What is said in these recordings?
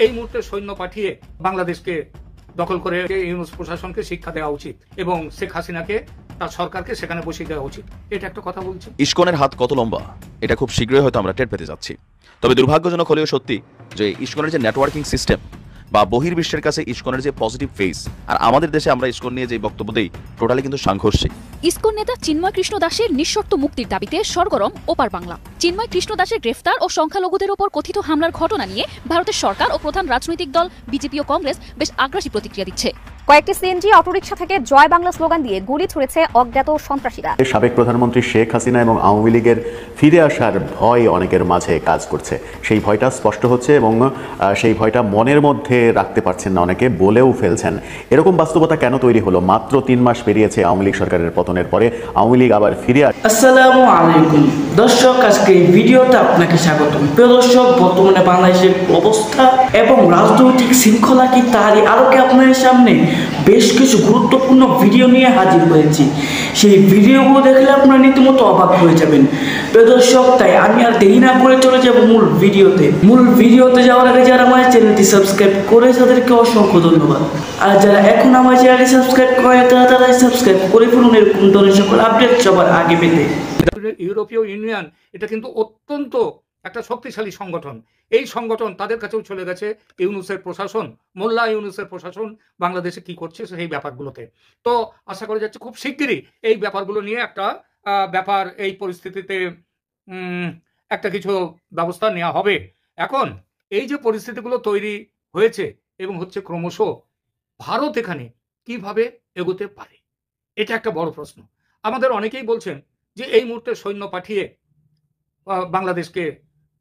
এই মুহূর্তে সৈন্য পাঠিয়ে বাংলাদেশকে দখল করে ইউনূস প্রশাসনকে শিক্ষা দেওয়া উচিত এবং শেখ হাসিনাকে তার সরকারকে সেখানে বসিয়ে দেওয়া উচিত। এটা একটা কথা বলছি। ইসকনের হাত কত লম্বা এটা খুব শীঘ্রই হয়তো আমরা টের পেতে যাচ্ছি। তবে দুর্ভাগ্যজনক হলেও সত্যি যে ইসকনের যে নেটওয়ার্কিং সিস্টেম বা বহির্বিশ্বের কাছে ইসকনের যে পজিটিভ ফেস আর আমাদের দেশে আমরা ইসকন নিয়ে যে বক্তব্য দেই টোটালি কিন্তু সাংঘর্ষিক। ইসকন নেতা চিন্ময় কৃষ্ণ দাসের নিঃশর্ত মুক্তির দাবিতে সরগরম ওপার বাংলা। চিন্ময় কৃষ্ণ দাসের গ্রেফতার ও সংখ্যালঘুদের ওপর কথিত হামলার ঘটনা নিয়ে ভারতের সরকার ও প্রধান রাজনৈতিক দল বিজেপি ও কংগ্রেস বেশ আগ্রাসী প্রতিক্রিয়া দিচ্ছে। কয়েকটি সিএনজি অটোরিকশা থেকে জয় বাংলা স্লোগান দিয়ে গুলি ছুড়েছে অজ্ঞাত সন্ত্রাসীরা। সাবেক প্রধানমন্ত্রী শেখ হাসিনা এবং আওয়ামী লীগের ফিরে আসার ভয় অনেকের মাঝে কাজ করছে। সেই ভয়টা স্পষ্ট হচ্ছে এবং সেই ভয়টা মনের মধ্যে রাখতে পারছেন না, অনেকে বলেও ফেলছেন। এরকম বাস্তবতা কেন তৈরি হলো? মাত্র 3 মাস পেরিয়েছে আওয়ামী লীগ সরকারের পতনের পরে, আওয়ামী লীগ আবার ফিরে আসে। আসসালামু আলাইকুম দর্শক, আজকে এই ভিডিওতে আপনাকে স্বাগতম। প্রিয় দর্শক, বর্তমানে বাংলাদেশের অবস্থা এবং রাজনৈতিক শৃঙ্খলা কি তারই আলোকে আপনাদের সামনে বেশ কিছু গুরুত্বপূর্ণ ভিডিও নিয়ে হাজির হয়েছি। সেই ভিডিওগুলো দেখলে আপনারা রীতিমতো অবাক হয়ে যাবেন। প্রিয় দর্শক, তাই আমি আর দেরি না করে চলে যাব মূল ভিডিওতে যাওয়ার আগে যারা আমার চ্যানেলটি সাবস্ক্রাইব করে তাদেরকে অসংখ্য ধন্যবাদ। আর যারা এখন আমার চ্যানেলটি সাবস্ক্রাইব করে তারা সাবস্ক্রাইব করে ফেলুন এরকম ধরনের সকল আপডেট সবার আগে পেতে। ইউরোপীয় ইউনিয়ন এটা কিন্তু অত্যন্ত একটা শক্তিশালী সংগঠন। এই সংগঠন তাদের কাছেও চলে গেছে ইউনূসের প্রশাসন, মোল্লা ইউনূসের প্রশাসন বাংলাদেশে কি করছে সেই ব্যাপারগুলোতে। তো আশা করা যাচ্ছে খুব শিগগিরই এই ব্যাপারগুলো নিয়ে একটা ব্যাপার, এই পরিস্থিতিতে একটা কিছু ব্যবস্থা নেওয়া হবে। এখন এই যে পরিস্থিতিগুলো তৈরি হয়েছে এবং হচ্ছে ক্রমশ, ভারত এখানে কিভাবে এগোতে পারে এটা একটা বড় প্রশ্ন। আমাদের অনেকেই বলছেন যে এই মুহূর্তে সৈন্য পাঠিয়ে বাংলাদেশকে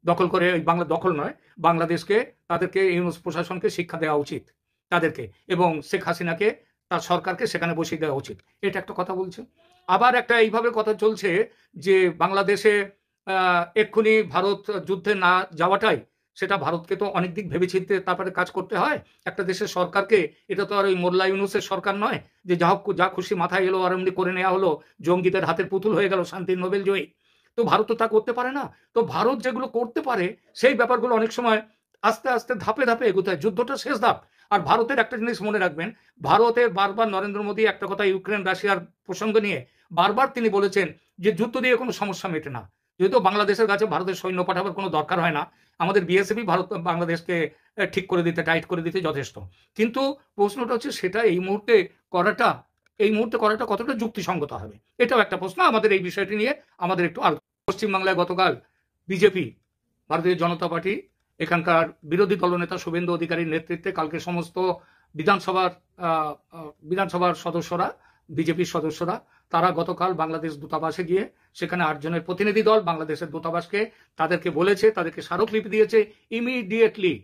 দখল করে, দখল নয়, বাংলাদেশকে তাদেরকে ইউনূস প্রশাসনকে শিক্ষা দেওয়া উচিত তাদেরকে এবং শেখ হাসিনাকে তার সরকারকে সেখানে বসিয়ে দেওয়া উচিত। এটা একটা কথা বলছে। আবার একটা এইভাবে কথা চলছে যে বাংলাদেশে এক্ষুনি ভারত যুদ্ধে না যাওয়াটাই, সেটা ভারতকে তো অনেক দিক ভেবেচিন্তে তারপরে কাজ করতে হয় একটা দেশের সরকারকে। এটা তো আর ওই মোল্লা ইউনূসের সরকার নয় যে যা খুশি মাথায় এলো আর এমনি করে নেওয়া হলো, জঙ্গিদের হাতের পুতুল হয়ে গেল শান্তির নোবেল জয়ী। তো ভারত তো তা করতে পারে না। তো ভারত যেগুলো করতে পারে সেই ব্যাপারগুলো অনেক সময় আস্তে আস্তে ধাপে ধাপে এগোতে হয়। যুদ্ধটা শেষ ধাপ। আর ভারতের একটা জিনিস মনে রাখবেন, ভারতের বারবার নরেন্দ্র মোদী একটা কথা ইউক্রেন রাশিয়ার প্রসঙ্গ নিয়ে বারবার তিনি বলেছেন যে যুদ্ধ দিয়ে কোনো সমস্যা মেটে না। যেহেতু বাংলাদেশের কাছে ভারতের সৈন্য পাঠাবার কোনো দরকার হয় না, আমাদের বিএসএফই বাংলাদেশকে ঠিক করে দিতে, টাইট করে দিতে যথেষ্ট। কিন্তু প্রশ্নটা হচ্ছে সেটা এই মুহূর্তে করাটা কতটা যুক্তিসঙ্গত হবে, এটাও একটা প্রশ্ন। আমাদের এই বিষয়টি নিয়ে আমাদের একটু পশ্চিমবাংলায় গতকাল বিজেপি, ভারতীয় জনতা পার্টি, এখানকার বিরোধী দলনেতা শুভেন্দু অধিকারীর নেতৃত্বে কালকে সমস্ত বিধানসভার সদস্যরা, বিজেপির সদস্যরা, তারা গতকাল বাংলাদেশ দূতাবাসে গিয়ে সেখানে 8 জনের প্রতিনিধি দল বাংলাদেশের দূতাবাসকে তাদেরকে বলেছে, তাদেরকে স্মারকলিপি দিয়েছে, ইমিডিয়েটলি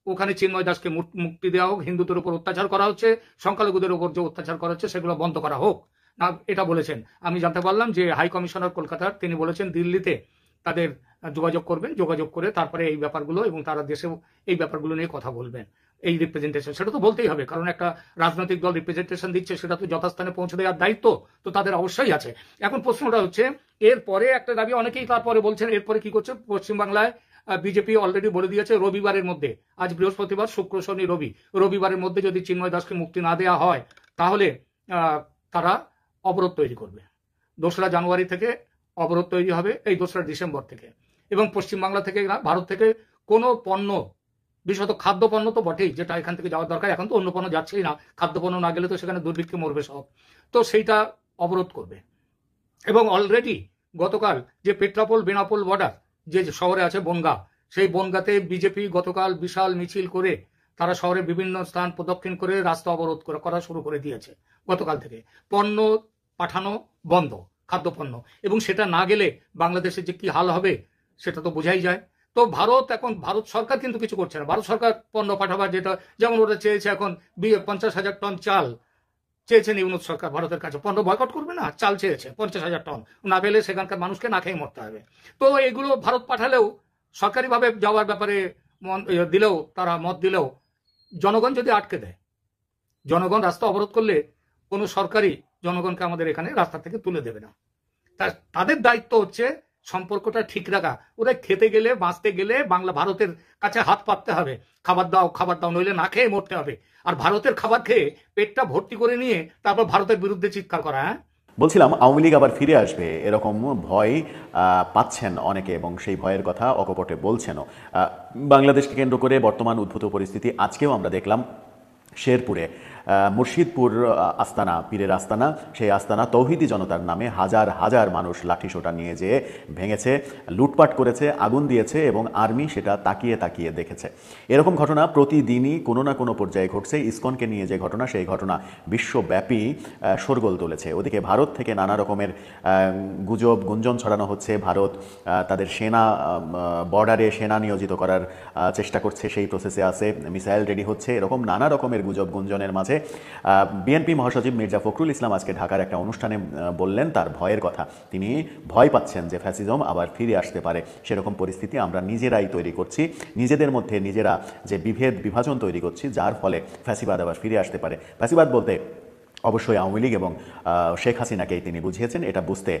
ওখানে চিন্ময় দাসকে মুক্তি দেওয়া হোক, হিন্দুদের উপর অত্যাচার করা হচ্ছে, সংখ্যালঘুদের উপর যে অত্যাচার করা হচ্ছে সেগুলো বন্ধ করা হোক না, এটা বলেছেন। আমি জানতে পারলাম যে হাই কমিশনার কলকাতার তিনি বলেছেন দিল্লিতে তাদের যোগাযোগ করবেন, যোগাযোগ করে তারপরে এই ব্যাপারগুলো এবং তারা দেশেও এই ব্যাপারগুলো নিয়ে কথা বলবেন। এই রিপ্রেজেন্টেশন সেটা তো বলতেই হবে, কারণ একটা রাজনৈতিক দল রিপ্রেজেন্টেশন দিচ্ছে, সেটা তো যথাস্থানে পৌঁছে দেওয়ার দায়িত্ব তো তাদের অবশ্যই আছে। এখন প্রশ্নটা হচ্ছে এরপরে একটা দাবি অনেকেই তারপরে বলছেন এরপরে কি করছে পশ্চিমবাংলায় বিজেপি অলরেডি বলে দিয়েছে রবিবারের মধ্যে, আজ বৃহস্পতিবার, শুক্র, শনি, রবিবারের মধ্যে যদি চিন্ময় দাসকে মুক্তি না দেওয়া হয় তাহলে তারা অবরোধ তৈরি করবে। 2রা জানুয়ারি থেকে অবরোধ তৈরি হবে, এই 2রা ডিসেম্বর থেকে। এবং পশ্চিমবাংলা থেকে, ভারত থেকে কোনো পণ্য, বিশেষত খাদ্যপণ্য তো বটেই, যেটা এখান থেকে যাওয়ার দরকার, এখন তো অন্য পণ্য যাচ্ছেই না, খাদ্যপণ্য না গেলে তো সেখানে দুর্ভিক্ষে মরবে সব, তো সেইটা অবরোধ করবে। এবং অলরেডি গতকাল যে পেট্রাপোল বেনাপোল বর্ডার যে শহরে আছে বনগা, সেই বনগাতে বিজেপি গতকাল বিশাল মিছিল করে তারা শহরে বিভিন্ন স্থান প্রদক্ষিণ করে রাস্তা অবরোধ করা শুরু করে দিয়েছে গতকাল থেকে। পণ্য পাঠানো বন্ধ, খাদ্যপণ্য, এবং সেটা না গেলে বাংলাদেশের যে কি হাল হবে সেটা তো বোঝাই যায়। তো ভারত সরকার কিন্তু কিছু করছে না। ভারত সরকার পণ্য পাঠাবার, যেটা যেমন ওরা চেয়েছে এখন 50,000 টন চাল চেয়েছেন ইউনূস সরকার ভারতের কাছে, পণ্য বয়কট করবে না, চাল চেয়েছে 50,000 টন, না পেলে সেখানকার মানুষকে না খেয়ে মরতে হবে। তো এগুলো ভারত পাঠালেও, সরকারিভাবে যাওয়ার ব্যাপারে দিলেও, তারা মত দিলেও, জনগণ যদি আটকে দেয়, জনগণ রাস্তা অবরোধ করলে কোনো সরকারই জনগণকে আমাদের এখানে রাস্তা থেকে তুলে দেবে না। তাদের দায়িত্ব হচ্ছে সম্পর্কটা ঠিক রাখা। ওরা খেতে গেলে বাঁচতে গেলে ভারতের কাছে হাত পাততে হবে, খাবার দাও নইলে না খেয়ে মরতে হবে। আর ভারতের খাবার খেয়ে পেটটা ভর্তি করে নিয়ে তারপর ভারতের বিরুদ্ধে চিৎকার করা। হ্যাঁ, বলছিলাম আওয়ামী লীগ আবার ফিরে আসবে এরকম ভয় পাচ্ছেন অনেকে, এবং সেই ভয়ের কথা অকপটে বলছেনও। বাংলাদেশকে কেন্দ্র করে বর্তমান উদ্ভূত পরিস্থিতি আজকেও আমরা দেখলাম শেরপুরে মুর্শিদপুর আস্তানা, পীরের আস্তানা, সেই আস্তানা তৌহিদি জনতার নামে হাজার হাজার মানুষ লাঠিসোঁটা নিয়ে যেয়ে ভেঙেছে, লুটপাট করেছে, আগুন দিয়েছে এবং আর্মি সেটা তাকিয়ে তাকিয়ে দেখেছে। এরকম ঘটনা প্রতিদিনই কোনো না কোনো পর্যায়ে ঘটছে। ইসকনকে নিয়ে যে ঘটনা, সেই ঘটনা বিশ্বব্যাপী শোরগোল তুলেছে। ওদিকে ভারত থেকে নানা রকমের গুঞ্জন ছড়ানো হচ্ছে। ভারত তাদের সেনা বর্ডারে সেনা নিয়োজিত করার চেষ্টা করছে, সেই প্রসেসে আছে, মিসাইল রেডি হচ্ছে, এরকম নানা রকমের গুঞ্জনের মাঝে বিএনপি মহাসচিব মির্জা ফখরুল ইসলাম আজকে ঢাকার একটা অনুষ্ঠানে বললেন তার ভয়ের কথা। তিনি ভয় পাচ্ছেন যে ফ্যাসিজম আবার ফিরে আসতে পারে। সেরকম পরিস্থিতি আমরা নিজেরাই তৈরি করছি, নিজেদের মধ্যে নিজেরা যে বিভাজন তৈরি করছি, যার ফলে ফ্যাসিবাদ আবার ফিরে আসতে পারে। ফ্যাসিবাদ বলতে অবশ্যই আওয়ামী লীগ এবং শেখ হাসিনাকেই তিনি বুঝিয়েছেন। এটা বুঝতে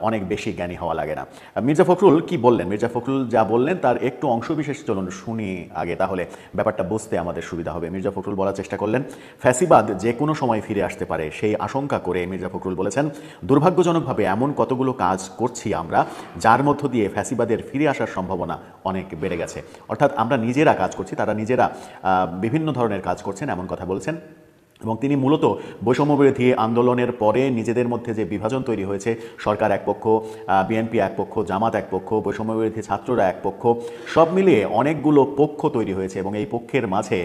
অনেক বেশি জ্ঞানী হওয়া লাগে না। মির্জা ফখরুল কি বললেন? মির্জা ফখরুল যা বললেন তার একটু অংশবিশেষ চলুন শুনি আগে, তাহলে ব্যাপারটা বুঝতে আমাদের সুবিধা হবে। মির্জা ফখরুল বলার চেষ্টা করলেন ফ্যাসিবাদ যে কোনো সময় ফিরে আসতে পারে, সেই আশঙ্কা করে মির্জা ফখরুল বলেছেন দুর্ভাগ্যজনকভাবে এমন কতগুলো কাজ করছি আমরা যার মধ্য দিয়ে ফ্যাসিবাদের ফিরে আসার সম্ভাবনা অনেক বেড়ে গেছে। অর্থাৎ আমরা নিজেরা কাজ করছি, তারা নিজেরা বিভিন্ন ধরনের কাজ করছেন, এমন কথা বলছেন। এবং তিনি মূলত বৈষম্যবিরোধী আন্দোলনের পরে নিজেদের মধ্যে যে বিভাজন তৈরি হয়েছে, সরকার এক পক্ষ, বিএনপি এক পক্ষ, জামাত এক পক্ষ, বৈষম্যবিরোধী ছাত্ররা এক পক্ষ, সব মিলিয়ে অনেকগুলো পক্ষ তৈরি হয়েছে এবং এই পক্ষের মাঝে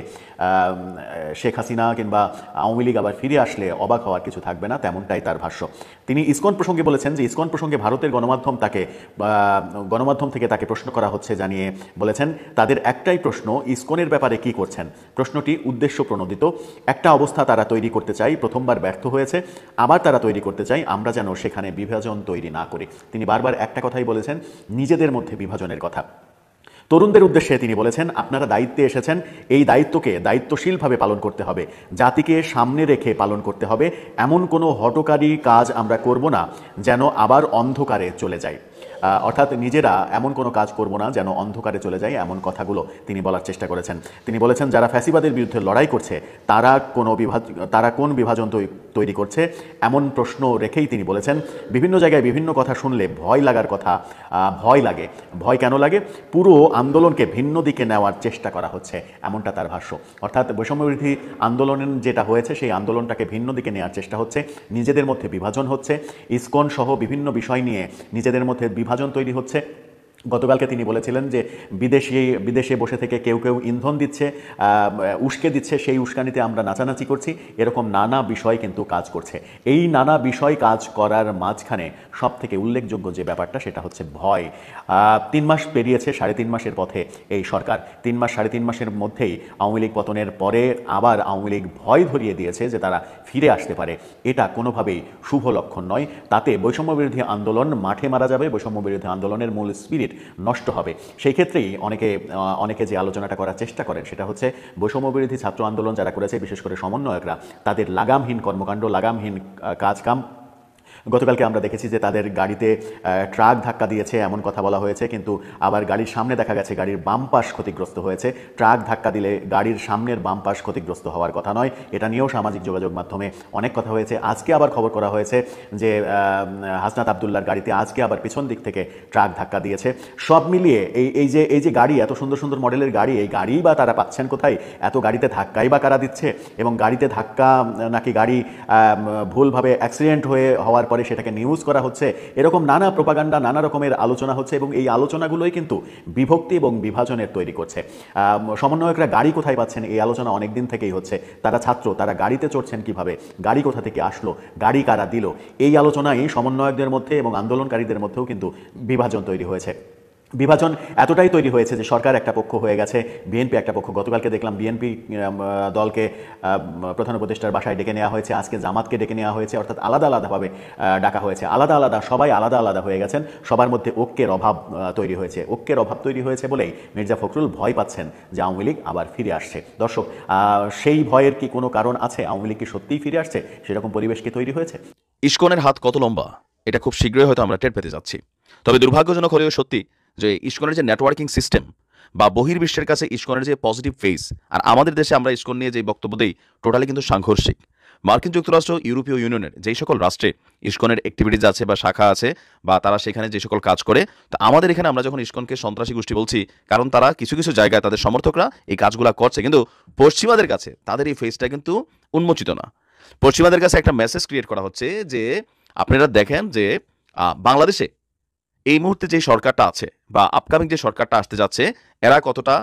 শেখ হাসিনা কিংবা আওয়ামী লীগ আবার ফিরে আসলে অবাক হওয়ার কিছু থাকবে না, তেমনটাই তার ভাষ্য। তিনি ইসকন প্রসঙ্গে বলেছেন যে ইসকন প্রসঙ্গে ভারতের গণমাধ্যম থেকে তাকে প্রশ্ন করা হচ্ছে, জানিয়ে বলেছেন তাদের একটাই প্রশ্ন, ইসকনের ব্যাপারে কি করছেন। প্রশ্নটি উদ্দেশ্য প্রণোদিত। একটা অবস্থা তারা তৈরি করতে চাই, প্রথমবার ব্যর্থ হয়েছে, আবার তারা তৈরি করতে চাই, আমরা যেন সেখানে বিভাজন তৈরি না করি। তিনি বারবার একটা কথাই বলেছেন, নিজেদের মধ্যে বিভাজনের কথা। তরুণদের উদ্দেশ্যে তিনি বলেছেন আপনারা দায়িত্বে এসেছেন, এই দায়িত্বকে দায়িত্বশীলভাবে পালন করতে হবে, জাতিকে সামনে রেখে পালন করতে হবে। এমন কোনো হঠকারী কাজ আমরা করব না যেন আবার অন্ধকারে চলে যায়। অর্থাৎ নিজেরা এমন কোনো কাজ করব না যেন অন্ধকারে চলে যায়, এমন কথাগুলো তিনি বলার চেষ্টা করেছেন। তিনি বলেছেন যারা ফ্যাসিবাদের বিরুদ্ধে লড়াই করছে তারা কোন বিভাজন তৈরি করছে, এমন প্রশ্ন রেখেই তিনি বলেছেন বিভিন্ন জায়গায় বিভিন্ন কথা শুনলে ভয় লাগার কথা, ভয় লাগে। ভয় কেন লাগে? পুরো আন্দোলনকে ভিন্ন দিকে নেওয়ার চেষ্টা করা হচ্ছে, এমনটা তার ভাষ্য। অর্থাৎ বৈষম্যবিরোধী আন্দোলনের যেটা হয়েছে সেই আন্দোলনটাকে ভিন্ন দিকে নেওয়ার চেষ্টা হচ্ছে, নিজেদের মধ্যে বিভাজন হচ্ছে, ইসকন সহ বিভিন্ন বিষয় নিয়ে নিজেদের মধ্যে বিভাজন তৈরি হচ্ছে। গতকালকে তিনি বলেছিলেন যে বিদেশে বসে থেকে কেউ কেউ ইন্ধন দিচ্ছে, উস্কে দিচ্ছে, সেই উস্কানিতে আমরা নাচানাচি করছি, এরকম নানা বিষয় কিন্তু কাজ করছে। এই নানা বিষয় কাজ করার মাঝখানে সব থেকে উল্লেখযোগ্য যে ব্যাপারটা সেটা হচ্ছে ভয়। 3 মাস পেরিয়েছে, 3.5 মাসের পথে এই সরকার। 3.5 মাসের মধ্যেই আওয়ামী লীগ পতনের পরে আবার আওয়ামী লীগ ভয় ধরিয়ে দিয়েছে যে তারা ফিরে আসতে পারে। এটা কোনোভাবেই শুভ লক্ষণ নয়। তাতে বৈষম্যবিরোধী আন্দোলন মাঠে মারা যাবে, বৈষম্যবিরোধী আন্দোলনের মূল স্পিরিট নষ্ট হবে। সেই ক্ষেত্রেই অনেকে যে আলোচনাটা করার চেষ্টা করেন সেটা হচ্ছে বৈষম্যবিরোধী ছাত্র আন্দোলন যারা করেছে, বিশেষ করে সমন্বয়করা, তাদের লাগামহীন কর্মকাণ্ড, লাগামহীন কাজকাম। গতকালকে আমরা দেখেছি যে তাদের গাড়িতে ট্রাক ধাক্কা দিয়েছে এমন কথা বলা হয়েছে, কিন্তু আবার গাড়ির সামনে দেখা গেছে গাড়ির বাম পাশ ক্ষতিগ্রস্ত হয়েছে। ট্রাক ধাক্কা দিলে গাড়ির সামনের বাম পাশ ক্ষতিগ্রস্ত হওয়ার কথা নয়, এটা নিয়েও সামাজিক যোগাযোগ মাধ্যমে অনেক কথা হয়েছে। আজকে আবার খবর করা হয়েছে যে হাসনাত আবদুল্লাহর গাড়িতে আজকে আবার পিছন দিক থেকে ট্রাক ধাক্কা দিয়েছে। সব মিলিয়ে এই যে গাড়ি, এত সুন্দর সুন্দর মডেলের গাড়ি, এই গাড়ি বা তারা পাচ্ছেন কোথায়? এত গাড়িতে ধাক্কাই বা কারা দিচ্ছে? এবং গাড়িতে ধাক্কা নাকি গাড়ি ভুলভাবে অ্যাক্সিডেন্ট হওয়ার পরে সেটাকে নিউজ করা হচ্ছে, এরকম নানা প্রোপাগান্ডা, নানা রকমের আলোচনা হচ্ছে এবং এই আলোচনাগুলোই কিন্তু বিভক্তি এবং বিভাজনের তৈরি করছে। সমন্বয়করা গাড়ি কোথায় পাচ্ছেন এই আলোচনা অনেক দিন থেকেই হচ্ছে। তারা ছাত্র, তারা গাড়িতে চড়ছেন কিভাবে, গাড়ি কোথা থেকে আসলো, গাড়ি কারা দিল, এই আলোচনায় সমন্বয়কদের মধ্যে এবং আন্দোলনকারীদের মধ্যেও কিন্তু বিভাজন তৈরি হয়েছে। বিভাজন এতটাই তৈরি হয়েছে যে সরকার একটা পক্ষ হয়ে গেছে, বিএনপি একটা পক্ষ। গতকালকে দেখলাম বিএনপি দলকে প্রধান উপদেষ্টার বাসায় ডেকে নেওয়া হয়েছে, আজকে জামাতকে ডেকে নেওয়া হয়েছে, অর্থাৎ আলাদা আলাদাভাবে ডাকা হয়েছে। সবাই আলাদা আলাদা হয়ে গেছেন, সবার মধ্যে ঐক্যের অভাব তৈরি হয়েছে। ঐক্যের অভাব তৈরি হয়েছে বলেই মির্জা ফখরুল ভয় পাচ্ছেন যে আওয়ামী লীগ আবার ফিরে আসছে। দর্শক, সেই ভয়ের কি কোনো কারণ আছে? আওয়ামী লীগ কি সত্যিই ফিরে আসছে? সেরকম পরিবেশ কি তৈরি হয়েছে? ইসকনের হাত কত লম্বা এটা খুব শীঘ্রই হয়তো আমরা টের পেতে যাচ্ছি। তবে দুর্ভাগ্যজনক হলেও সত্যি যে ইসকনের যে নেটওয়ার্কিং সিস্টেম বা বহির্বিশ্বের কাছে ইসকনের যে পজিটিভ ফেস, আর আমাদের দেশে আমরা ইসকন নিয়ে যে বক্তব্য দিই, টোটালি কিন্তু সাংঘর্ষিক। মার্কিন যুক্তরাষ্ট্র, ইউরোপীয় ইউনিয়নের যেই সকল রাষ্ট্রে ইসকনের অ্যাক্টিভিটিজ আছে বা শাখা আছে বা তারা সেখানে যে সকল কাজ করে, তো আমাদের এখানে আমরা যখন ইসকনকে সন্ত্রাসী গোষ্ঠী বলছি, কারণ তারা কিছু কিছু জায়গায় তাদের সমর্থকরা এই কাজগুলো করছে, কিন্তু পশ্চিমাদের কাছে তাদের এই ফেসটা কিন্তু উন্মোচিত না। পশ্চিমাদের কাছে একটা মেসেজ ক্রিয়েট করা হচ্ছে যে আপনারা দেখেন যে বাংলাদেশে এই মুহূর্তে যে সরকারটা আছে বা আপকামিং যে সরকারটা আসতে যাচ্ছে, এরা কতটা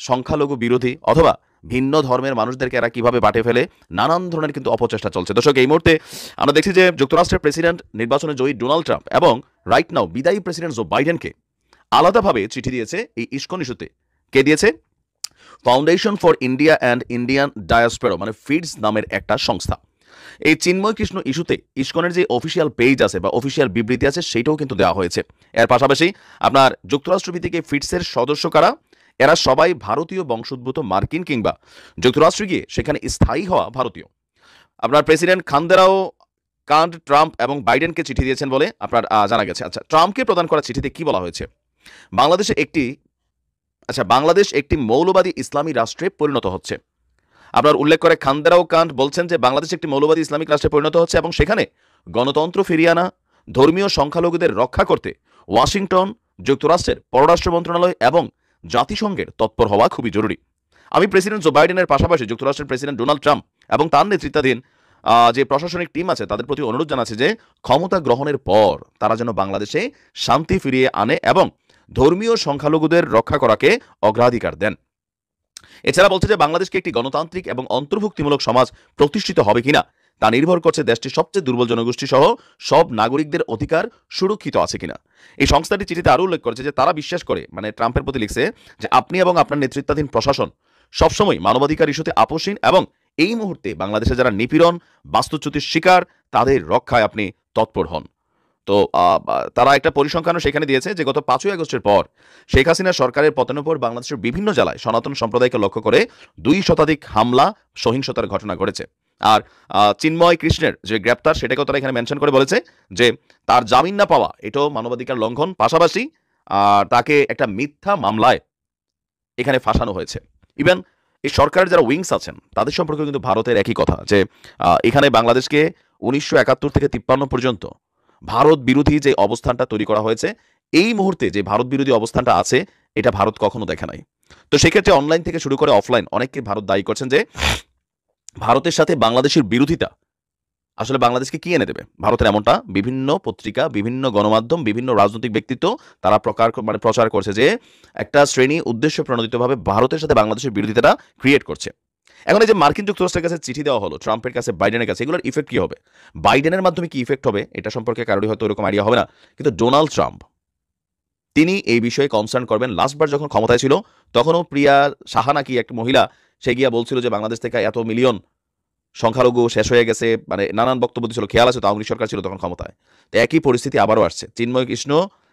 সংখ্যালঘু বিরোধী অথবা ভিন্ন ধর্মের মানুষদেরকে এরা কিভাবে বাটে ফেলে, নানান ধরনের কিন্তু অপচেষ্টা চলছে। দর্শক, এই মুহূর্তে আমরা দেখছি যে যুক্তরাষ্ট্রের প্রেসিডেন্ট নির্বাচনে জয়ী ডোনাল্ড ট্রাম্প এবং রাইট নাও বিদায়ী প্রেসিডেন্ট জো বাইডেনকে আলাদাভাবে চিঠি দিয়েছে এই ইসকন ইস্যুতে। কে দিয়েছে? Foundation for India and Indian diaspora, মানে ফিডস নামের একটা সংস্থা। এই চিন্ময় কৃষ্ণ ইস্যুতে ইসকনের যে অফিসিয়াল পেজ আছে বা অফিসিয়াল বিবৃতি আছে, সেটাও কিন্তু দেওয়া হয়েছে। এর পাশাপাশি আপনার যুক্তরাষ্ট্রভিত্তিক এই ফিডসের সদস্য কারা, এরা সবাই ভারতীয় বংশোদ্ভূত মার্কিন কিংবা যুক্তরাষ্ট্রে গিয়ে সেখানে স্থায়ী হওয়া ভারতীয়। আপনার প্রেসিডেন্ট খান্দেরাও কান্ড ট্রাম্প এবং বাইডেনকে চিঠি দিয়েছেন বলে আপনার জানা গেছে। আচ্ছা, ট্রাম্পকে প্রদান করা চিঠিতে কি বলা হয়েছে? বাংলাদেশ একটি মৌলবাদী ইসলামী রাষ্ট্রে পরিণত হচ্ছে। আপনার উল্লেখ করে খান্দেরাও কান্ড বলছেন যে বাংলাদেশ একটি মৌলবাদী ইসলামিক রাষ্ট্রে পরিণত হচ্ছে এবং সেখানে গণতন্ত্র ফিরিয়ে আনা, ধর্মীয় সংখ্যালঘুদের রক্ষা করতে ওয়াশিংটন, যুক্তরাষ্ট্রের পররাষ্ট্র মন্ত্রণালয় এবং জাতিসংঘের তৎপর হওয়া খুবই জরুরি। আমি প্রেসিডেন্ট জো বাইডেনের পাশাপাশি যুক্তরাষ্ট্রের প্রেসিডেন্ট ডোনাল্ড ট্রাম্প এবং তার নেতৃত্বাধীন যে প্রশাসনিক টিম আছে তাদের প্রতি অনুরোধ জানাচ্ছে যে ক্ষমতা গ্রহণের পর তারা যেন বাংলাদেশে শান্তি ফিরিয়ে আনে এবং ধর্মীয় সংখ্যালঘুদের রক্ষা করাকে অগ্রাধিকার দেন। এছাড়া বলছে যে বাংলাদেশকে একটি গণতান্ত্রিক এবং অন্তর্ভুক্তিমূলক সমাজ প্রতিষ্ঠিত হবে কিনা তা নির্ভর করছে দেশটির সবচেয়ে দুর্বল জনগোষ্ঠী সহ সব নাগরিকদের অধিকার সুরক্ষিত আছে কিনা। এই সংস্থাটি চিঠিতে আরও উল্লেখ করেছে যে তারা বিশ্বাস করে, মানে ট্রাম্পের প্রতি লিখছে যে আপনি এবং আপনার নেতৃত্বাধীন প্রশাসন সবসময় মানবাধিকার ইস্যুতে আপোষহীন এবং এই মুহূর্তে বাংলাদেশে যারা নিপীড়ন, বাস্তুচ্যুতির শিকার, তাদের রক্ষায় আপনি তৎপর হন। তো তারা একটা পরিসংখ্যানও সেখানে দিয়েছে যে গত 5ই আগস্টের পর শেখ হাসিনা সরকারের পতনের পর বাংলাদেশের বিভিন্ন জেলায় সনাতন সম্প্রদায়কে লক্ষ্য করে 2 শতাধিক হামলা, সহিংসতার ঘটনা ঘটেছে। আর চিন্ময় কৃষ্ণের যে গ্রেপ্তার, সেটাকেও তারা এখানে মেনশন করে বলেছে যে তার জামিন না পাওয়া এটাও মানবাধিকার লঙ্ঘন, পাশাপাশি তাকে একটা মিথ্যা মামলায় এখানে ফাঁসানো হয়েছে। ইভেন এই সরকারের যারা উইংস আছেন তাদের সম্পর্কে কিন্তু ভারতের একই কথা যে এখানে বাংলাদেশকে 1971 থেকে 53 পর্যন্ত ভারত বিরোধী যে অবস্থানটা তৈরি করা হয়েছে, এই মুহূর্তে যে ভারত বিরোধী অবস্থানটা আছে এটা ভারত কখনো দেখে নাই। তো সেক্ষেত্রে অনলাইন থেকে শুরু করে অফলাইন অনেককে ভারত দায়ী করছেন যে ভারতের সাথে বাংলাদেশের বিরোধিতা আসলে বাংলাদেশকে কি এনে দেবে। ভারতের এমনটা বিভিন্ন পত্রিকা, বিভিন্ন গণমাধ্যম, বিভিন্ন রাজনৈতিক ব্যক্তিত্ব তারা প্রচার করছে যে একটা শ্রেণী উদ্দেশ্য প্রণোদিতভাবে ভারতের সাথে বাংলাদেশের বিরোধিতাটা ক্রিয়েট করছে। এখন এই যে মার্কিন যুক্তরাষ্ট্রের কাছে চিঠি দেওয়া হলো, ট্রাম্পের কাছে, বাইডেনের কাছে, এগুলোর ইফেক্ট কি হবে, বাইডেনের মাধ্যমে কি ইফেক্ট হবে এটা সম্পর্কে কারোরই হয়তো ওরকম আইডিয়া হবে না, কিন্তু ডোনাল্ড ট্রাম্প তিনি এই বিষয়ে কনসার্ন করবেন। লাস্টবার যখন ক্ষমতায় ছিল তখনও প্রিয়া সাহা নাকি একটা মহিলা, সে গিয়া বলছিল যে বাংলাদেশ থেকে এত মিলিয়ন সংখ্যালঘু শেষ হয়ে গেছে, মানে নানান বক্তব্য দিয়েছিল। খেয়াল আছে তো, আওয়ামী লীগ সরকার ছিল তখন ক্ষমতায়। তো একই পরিস্থিতি আবারও আসছে চিন্ময় কৃষ্ণ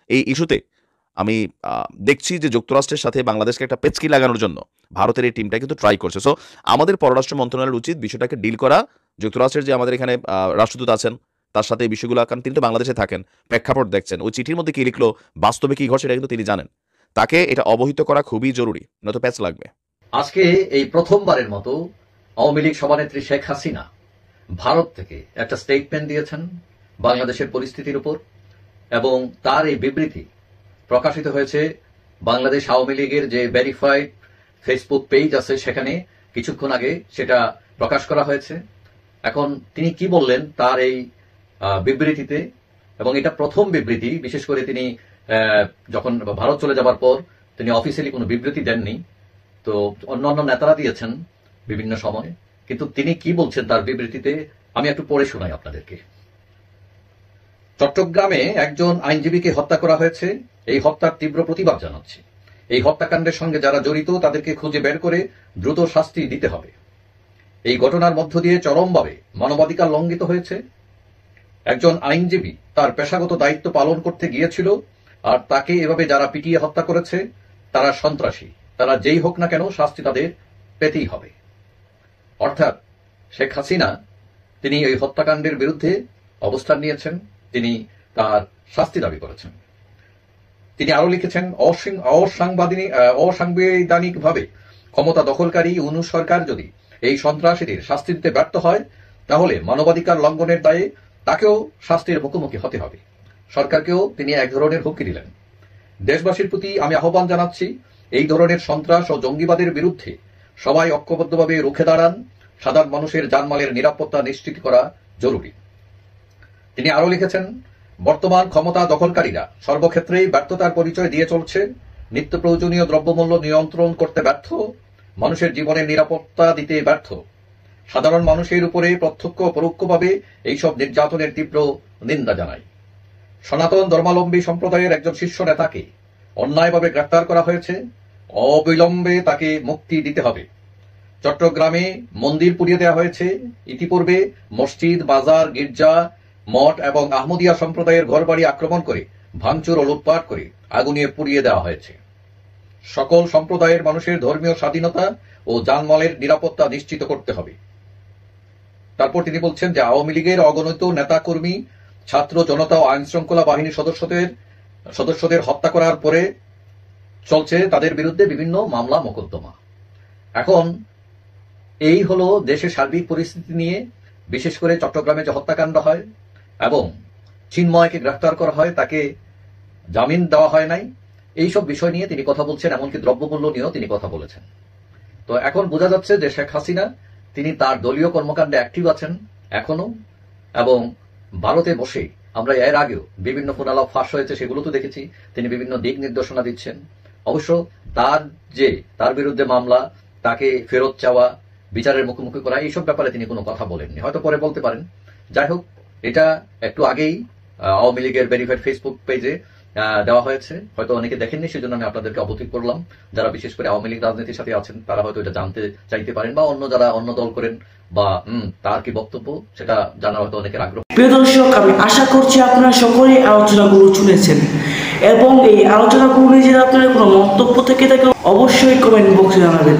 এই ইস্যুতে। আমি দেখছি যে যুক্তরাষ্ট্রের সাথে বাংলাদেশকে একটা পেচকি লাগানোর জন্য ভারতের এই টিমটা কিন্তু ট্রাই করছে। সো আমাদের পররাষ্ট্র মন্ত্রণালয়ের উচিত বিষয়টাকে ডিল করা। যুক্তরাষ্ট্রের যে আমাদের এখানে রাষ্ট্রদূত আছেন তার সাথে এই বিষয়গুলো, কারণ তিনি তো বাংলাদেশে থাকেন, প্রেক্ষাপট দেখছেন, ওই চিঠির মধ্যে কি লিখলো, বাস্তবে কি ঘটছে এটা কিন্তু তিনি জানেন। তাকে এটা অবহিত করা খুবই জরুরি, নয়তো প্যাচ লাগবে। আজকে এই প্রথমবারের মতো আওয়ামী লীগ সভানেত্রী শেখ হাসিনা ভারত থেকে একটা স্টেটমেন্ট দিয়েছেন বাংলাদেশের পরিস্থিতির উপর, এবং তার এই বিবৃতি প্রকাশিত হয়েছে বাংলাদেশ আওয়ামী লীগের যে ভেরিফাইড ফেসবুক পেজ আছে সেখানে কিছুক্ষণ আগে সেটা প্রকাশ করা হয়েছে। এখন তিনি কি বললেন তার এই বিবৃতিতে, এবং এটা প্রথম বিবৃতি, বিশেষ করে তিনি যখন ভারত চলে যাবার পর তিনি অফিসিয়ালি কোনো বিবৃতি দেননি, তো অন্যান্য নেতারা দিয়েছেন বিভিন্ন সময়, কিন্তু তিনি কি বলছেন তার বিবৃতিতে আমি একটু পড়ে শোনাই আপনাদেরকে। চট্টগ্রামে একজন আইনজীবীকে হত্যা করা হয়েছে, এই হত্যার তীব্র প্রতিবাদ জানাচ্ছি। এই হত্যাকাণ্ডের সঙ্গে যারা জড়িত তাদেরকে খুঁজে বের করে দ্রুত শাস্তি দিতে হবে। এই ঘটনার মধ্য দিয়ে চরমভাবে মানবাধিকার লঙ্ঘিত হয়েছে। একজন আইনজীবী তার পেশাগত দায়িত্ব পালন করতে গিয়েছিল, আর তাকে এভাবে যারা পিটিয়ে হত্যা করেছে তারা সন্ত্রাসী, তারা যেই হোক না কেন শাস্তি তাদের পেতেই হবে। অর্থাৎ শেখ হাসিনা তিনি এই হত্যাকাণ্ডের বিরুদ্ধে অবস্থান নিয়েছেন, তিনি তার শাস্তি দাবি করেছেন। তিনি আরো লিখেছেন, অসাংবিধানিকভাবে ক্ষমতা দখলকারী ইউনূস সরকার যদি এই সন্ত্রাসীদের শাস্তি দিতে ব্যর্থ হয়, তাহলে মানবাধিকার লঙ্ঘনের দায়ে তাকেও শাস্তির মুখোমুখি হতে হবে। সরকারকেও তিনি এক ধরনের হুমকি দিলেন। দেশবাসীর প্রতি আমি আহ্বান জানাচ্ছি, এই ধরনের সন্ত্রাস ও জঙ্গিবাদের বিরুদ্ধে সবাই ঐক্যবদ্ধভাবে রুখে দাঁড়ান। সাধারণ মানুষের জানমালের নিরাপত্তা নিশ্চিত করা জরুরি। তিনি আরো লিখেছেন, বর্তমান ক্ষমতা দখলকারীরা সর্বক্ষেত্রেই ব্যর্থতার পরিচয় দিয়ে চলছে। নিত্য প্রয়োজনীয় দ্রব্যমূল্য নিয়ন্ত্রণ করতে ব্যর্থ, মানুষের জীবনের নিরাপত্তা দিতে ব্যর্থ। সাধারণ মানুষের উপরে প্রত্যক্ষ ও পরোক্ষভাবে এইসব নির্যাতনের তীব্র নিন্দা জানাই। সনাতন ধর্মাবলম্বী সম্প্রদায়ের একজন শীর্ষ নেতাকে অন্যায়ভাবে গ্রেফতার করা হয়েছে, অবিলম্বে তাকে মুক্তি দিতে হবে। চট্টগ্রামে মন্দির পুড়িয়ে দেওয়া হয়েছে। ইতিপূর্বে মসজিদ, বাজার, গির্জা, মঠ এবং আহমদিয়া সম্প্রদায়ের ঘরবাড়ি আক্রমণ করে ভাঙচুর ও লুটপাট করে আগুনে পুড়িয়ে দেওয়া হয়েছে। সকল সম্প্রদায়ের মানুষের ধর্মীয় স্বাধীনতা ও জানমালের নিরাপত্তা নিশ্চিত করতে হবে। তারপর তিনি বলছেন যে আওয়ামী লীগের অগণিত নেতাকর্মী, ছাত্র জনতা ও আইন শৃঙ্খলা বাহিনীর সদস্যদের হত্যা করার পরে চলছে তাদের বিরুদ্ধে বিভিন্ন মামলা মোকদ্দমা। এখন এই হলো দেশের সার্বিক পরিস্থিতি নিয়ে, বিশেষ করে চট্টগ্রামে যে হত্যাকাণ্ড হয় এবং চিন্ময়কে গ্রেফতার করা হয়, তাকে জামিন দেওয়া হয় নাই, এইসব বিষয় নিয়ে তিনি কথা বলছেন। এমনকি দ্রব্যমূল্য নিয়েও তিনি কথা বলেছেন। তো এখন বোঝা যাচ্ছে যে শেখ হাসিনা তিনি তার দলীয় কর্মকাণ্ডে অ্যাক্টিভ আছেন এখনো, এবং ভারতে বসে আমরা এর আগেও বিভিন্ন ফোনালাপ ফাঁস হয়েছে, সেগুলো তো দেখেছি। তিনি বিভিন্ন দিক নির্দেশনা দিচ্ছেন। অবশ্য তার বিরুদ্ধে মামলা, তাকে ফেরত চাওয়া, বিচারের মুখোমুখি করা, এইসব ব্যাপারে তিনি কোনো কথা বলেননি, হয়তো পরে বলতে পারেন। যাই হোক, এটা একটু আগেই আওয়ামী লীগের ভেরিফাইড ফেসবুক পেজে দেওয়া হয়েছে, হয়তো অনেকে দেখেননি, সেজন্য আমি আপনাদেরকে অবহিত করলাম। যারা বিশেষ করে আওয়ামী লীগ রাজনীতির সাথে আছেন তারা হয়তো এটা জানতে চাইতে পারেন, বা যারা অন্য দল করেন বা তার কি বক্তব্য সেটা জানা হয়তো অনেকের আগ্রহ। প্রিয় দর্শক, আমি আশা করছি আপনারা সকলেই আলোচনাগুলো শুনেছেন, এবং এই আলোচনাগুলো নিয়ে যদি আপনার কোনো মন্তব্য থেকে থাকে অবশ্যই কমেন্ট বক্সে জানাবেন।